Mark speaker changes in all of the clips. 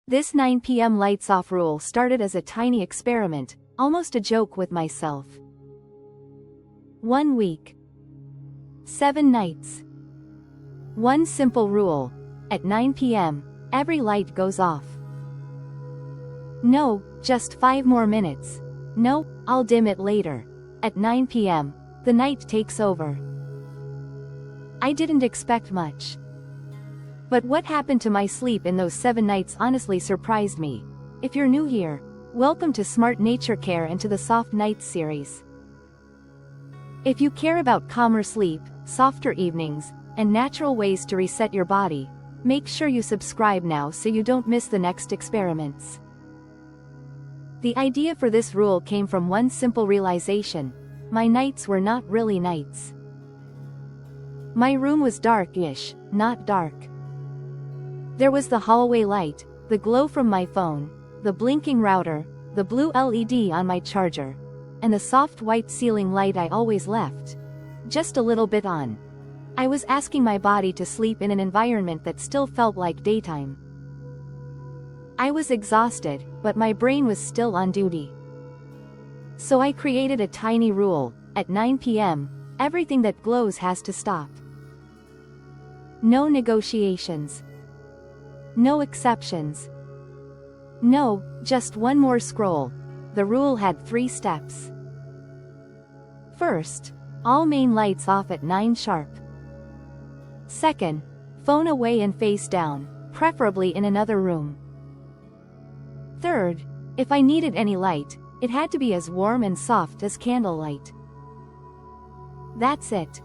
Speaker 1: This 9 p.m. lights off rule started as a tiny experiment, almost a joke with myself. 1 week. 7 nights. One simple rule. At 9 p.m., every light goes off. No, just 5 more minutes. No, I'll dim it later. At 9 p.m., the night takes over. I didn't expect much. But what happened to my sleep in those 7 nights honestly surprised me. If you're new here, welcome to Smart Nature Care and to the Soft Nights series. If you care about calmer sleep, softer evenings, and natural ways to reset your body, make sure you subscribe now so you don't miss the next experiments. The idea for this rule came from one simple realization: my nights were not really nights. My room was dark-ish, not dark. There was the hallway light, the glow from my phone, the blinking router, the blue LED on my charger, and the soft white ceiling light I always left just a little bit on. I was asking my body to sleep in an environment that still felt like daytime. I was exhausted, but my brain was still on duty. So I created a tiny rule: at 9 p.m., everything that glows has to stop. No negotiations. No exceptions. No, just one more scroll. The rule had 3 steps. First, all main lights off at 9 sharp. Second, phone away and face down, preferably in another room. Third, if I needed any light, it had to be as warm and soft as candlelight. That's it.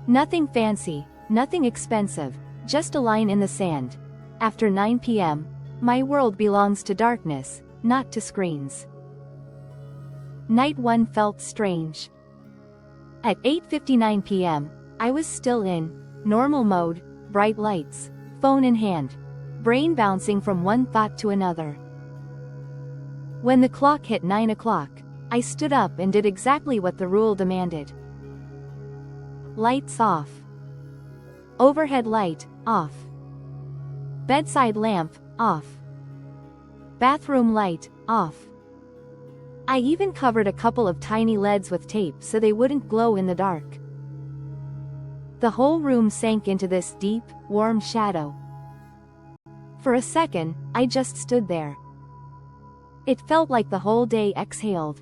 Speaker 1: Nothing fancy, nothing expensive, just a line in the sand. After 9 p.m., my world belongs to darkness, not to screens. Night 1 felt strange. At 8:59 p.m., I was still in normal mode, bright lights, phone in hand, brain bouncing from one thought to another. When the clock hit 9 o'clock, I stood up and did exactly what the rule demanded. Lights off. Overhead light, off. Bedside lamp, off. Bathroom light, off. I even covered a couple of tiny LEDs with tape so they wouldn't glow in the dark. The whole room sank into this deep, warm shadow. For a second, I just stood there. It felt like the whole day exhaled.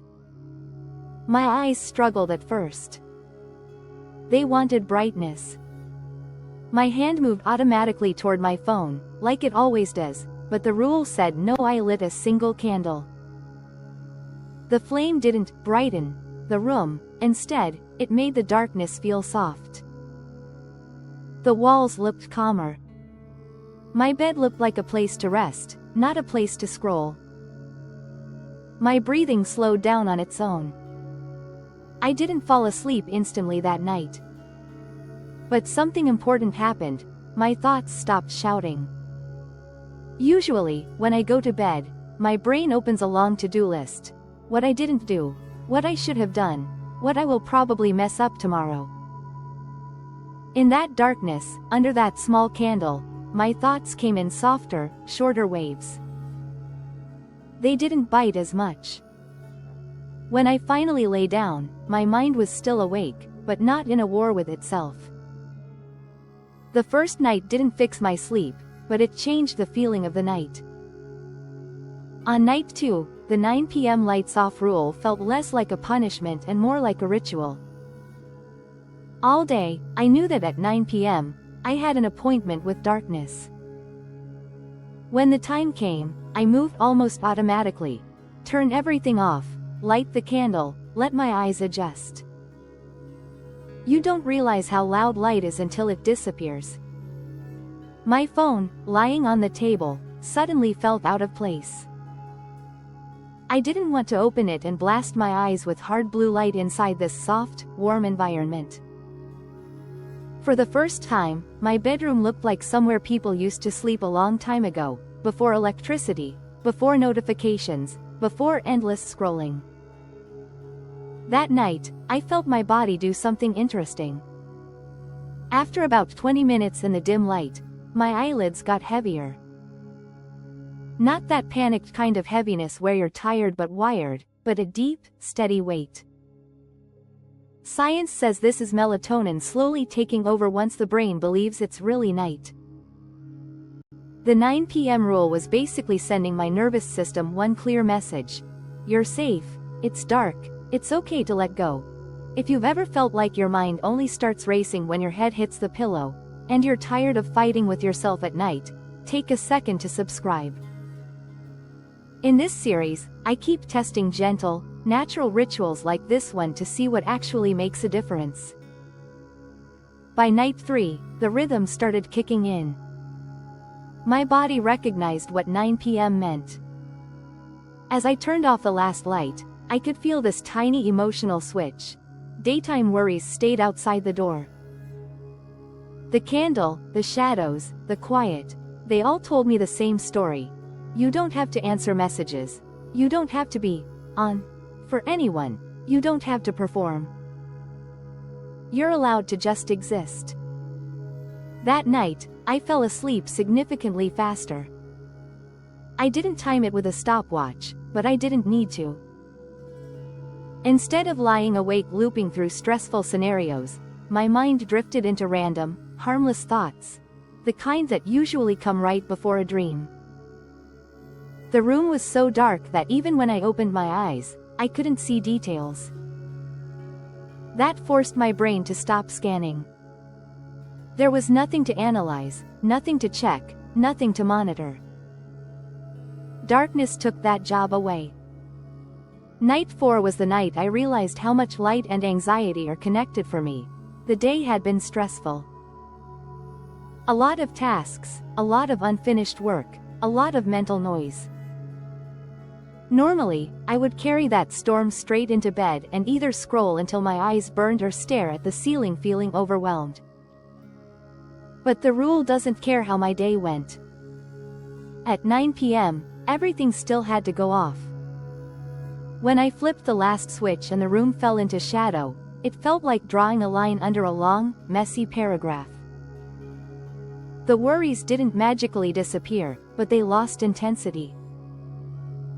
Speaker 1: My eyes struggled at first. They wanted brightness. My hand moved automatically toward my phone, like it always does, but the rule said no. I lit a single candle. The flame didn't brighten the room, instead, it made the darkness feel soft. The walls looked calmer. My bed looked like a place to rest, not a place to scroll. My breathing slowed down on its own. I didn't fall asleep instantly that night. But something important happened. My thoughts stopped shouting. Usually, when I go to bed, my brain opens a long to-do list. What I didn't do, what I should have done, what I will probably mess up tomorrow. In that darkness, under that small candle, my thoughts came in softer, shorter waves. They didn't bite as much. When I finally lay down, my mind was still awake, but not in a war with itself. The first night didn't fix my sleep, but it changed the feeling of the night. On night 2, the 9 p.m. lights off rule felt less like a punishment and more like a ritual. All day, I knew that at 9 p.m., I had an appointment with darkness. When the time came, I moved almost automatically. Turn everything off, light the candle, let my eyes adjust. You don't realize how loud light is until it disappears. My phone, lying on the table, suddenly felt out of place. I didn't want to open it and blast my eyes with hard blue light inside this soft, warm environment. For the first time, my bedroom looked like somewhere people used to sleep a long time ago, before electricity, before notifications, before endless scrolling. That night, I felt my body do something interesting. After about 20 minutes in the dim light, my eyelids got heavier. Not that panicked kind of heaviness where you're tired but wired, but a deep, steady weight. Science says this is melatonin slowly taking over once the brain believes it's really night. The 9 p.m. rule was basically sending my nervous system one clear message. You're safe, it's dark, it's okay to let go. If you've ever felt like your mind only starts racing when your head hits the pillow, and you're tired of fighting with yourself at night, take a second to subscribe. In this series, I keep testing gentle, natural rituals like this one to see what actually makes a difference. By night 3, the rhythm started kicking in. My body recognized what 9 p.m. meant. As I turned off the last light, I could feel this tiny emotional switch. Daytime worries stayed outside the door. The candle, the shadows, the quiet, they all told me the same story. You don't have to answer messages. You don't have to be on for anyone. You don't have to perform. You're allowed to just exist. That night, I fell asleep significantly faster. I didn't time it with a stopwatch, but I didn't need to. Instead of lying awake looping through stressful scenarios, my mind drifted into random, harmless thoughts, the kind that usually come right before a dream. The room was so dark that even when I opened my eyes, I couldn't see details. That forced my brain to stop scanning. There was nothing to analyze, nothing to check, nothing to monitor. Darkness took that job away. Night 4 was the night I realized how much light and anxiety are connected for me. The day had been stressful. A lot of tasks, a lot of unfinished work, a lot of mental noise. Normally, I would carry that storm straight into bed and either scroll until my eyes burned or stare at the ceiling feeling overwhelmed. But the rule doesn't care how my day went. At 9 p.m., everything still had to go off. When I flipped the last switch and the room fell into shadow, it felt like drawing a line under a long, messy paragraph. The worries didn't magically disappear, but they lost intensity.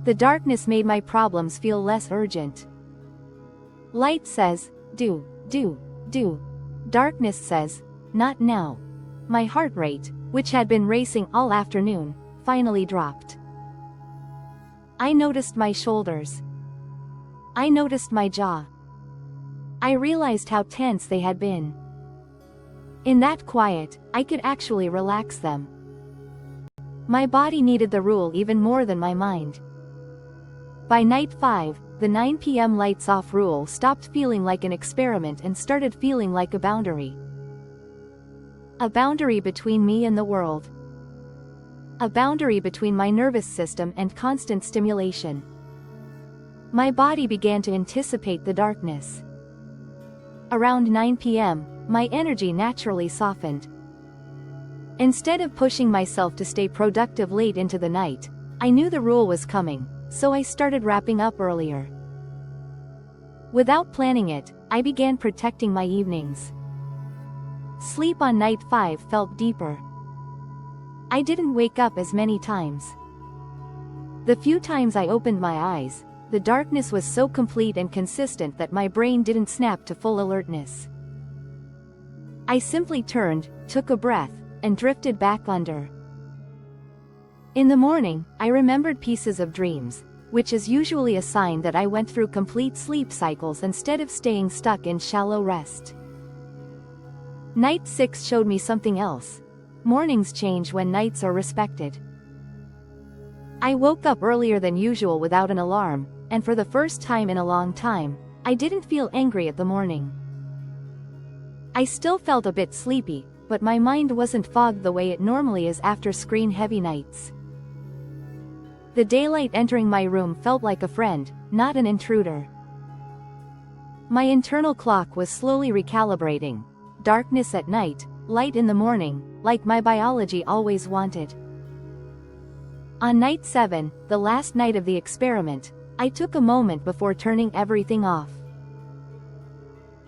Speaker 1: The darkness made my problems feel less urgent. Light says, do. Darkness says, not now. My heart rate, which had been racing all afternoon, finally dropped. I noticed my shoulders. I noticed my jaw. I realized how tense they had been. In that quiet, I could actually relax them. My body needed the rule even more than my mind. By night 5, the 9 p.m. lights off rule stopped feeling like an experiment and started feeling like a boundary. A boundary between me and the world. A boundary between my nervous system and constant stimulation. My body began to anticipate the darkness. Around 9 p.m., my energy naturally softened. Instead of pushing myself to stay productive late into the night, I knew the rule was coming, so I started wrapping up earlier. Without planning it, I began protecting my evenings. Sleep on night 5 felt deeper. I didn't wake up as many times. The few times I opened my eyes, the darkness was so complete and consistent that my brain didn't snap to full alertness. I simply turned, took a breath, and drifted back under. In the morning, I remembered pieces of dreams, which is usually a sign that I went through complete sleep cycles instead of staying stuck in shallow rest. Night 6 showed me something else. Mornings change when nights are respected. I woke up earlier than usual without an alarm, and for the first time in a long time, I didn't feel angry at the morning. I still felt a bit sleepy, but my mind wasn't fogged the way it normally is after screen-heavy nights. The daylight entering my room felt like a friend, not an intruder. My internal clock was slowly recalibrating. Darkness at night, light in the morning, like my biology always wanted. On night 7, the last night of the experiment, I took a moment before turning everything off.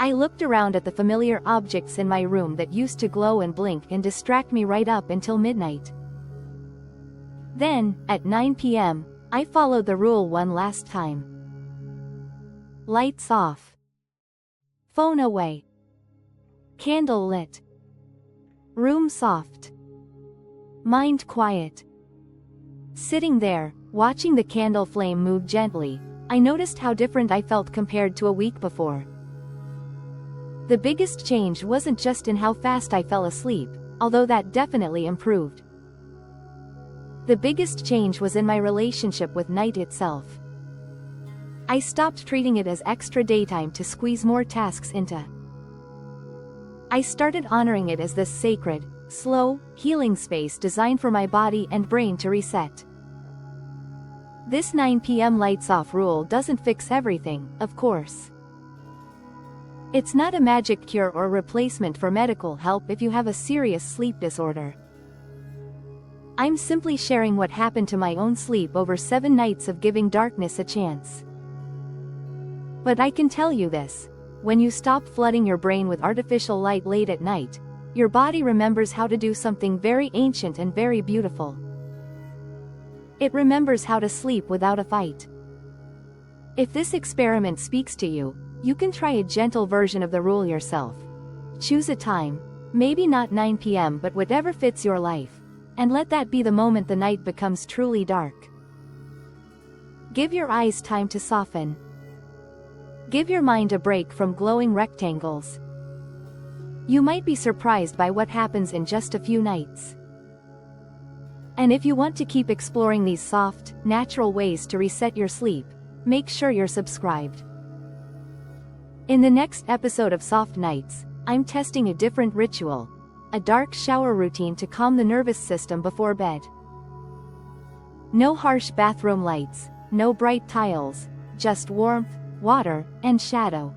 Speaker 1: I looked around at the familiar objects in my room that used to glow and blink and distract me right up until midnight. Then, at 9 p.m., I followed the rule one last time. Lights off. Phone away. Candle lit. Room soft. Mind quiet. Sitting there, watching the candle flame move gently, I noticed how different I felt compared to a week before. The biggest change wasn't just in how fast I fell asleep, although that definitely improved. The biggest change was in my relationship with night itself. I stopped treating it as extra daytime to squeeze more tasks into. I started honoring it as this sacred, slow, healing space designed for my body and brain to reset. This 9 p.m. lights off rule doesn't fix everything, of course. It's not a magic cure or replacement for medical help if you have a serious sleep disorder. I'm simply sharing what happened to my own sleep over 7 nights of giving darkness a chance. But I can tell you this, when you stop flooding your brain with artificial light late at night, your body remembers how to do something very ancient and very beautiful. It remembers how to sleep without a fight. If this experiment speaks to you, you can try a gentle version of the rule yourself. Choose a time, maybe not 9 p.m. but whatever fits your life, and let that be the moment the night becomes truly dark. Give your eyes time to soften. Give your mind a break from glowing rectangles. You might be surprised by what happens in just a few nights. And if you want to keep exploring these soft, natural ways to reset your sleep, make sure you're subscribed. In the next episode of Soft Nights, I'm testing a different ritual, a dark shower routine to calm the nervous system before bed. No harsh bathroom lights, no bright tiles, just warmth, water, and shadow.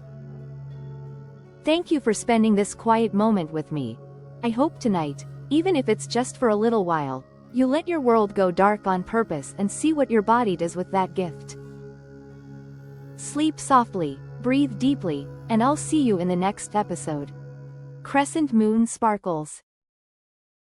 Speaker 1: Thank you for spending this quiet moment with me. I hope tonight, even if it's just for a little while, you let your world go dark on purpose and see what your body does with that gift. Sleep softly, breathe deeply, and I'll see you in the next episode. Crescent Moon Sparkles.